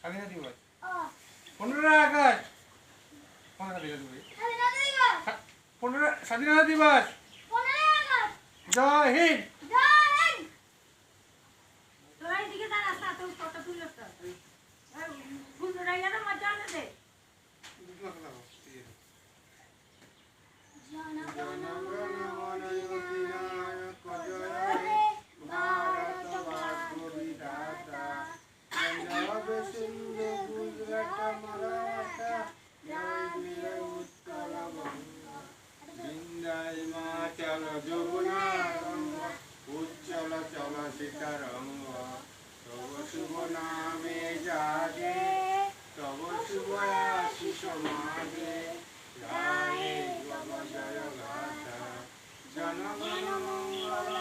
স্বাধীনতা দিবস 15 আগস্ট স্বাধীনতা দিবস জয় হিন্দ। চলো যমুনা রঙ্গ উজ্জ্বল চল সীতারঙ্গ তব শুভ নামে জাগে তব শুভ আশিস মাগে গায়ে জয় গাথা জনগণ মঙ্গল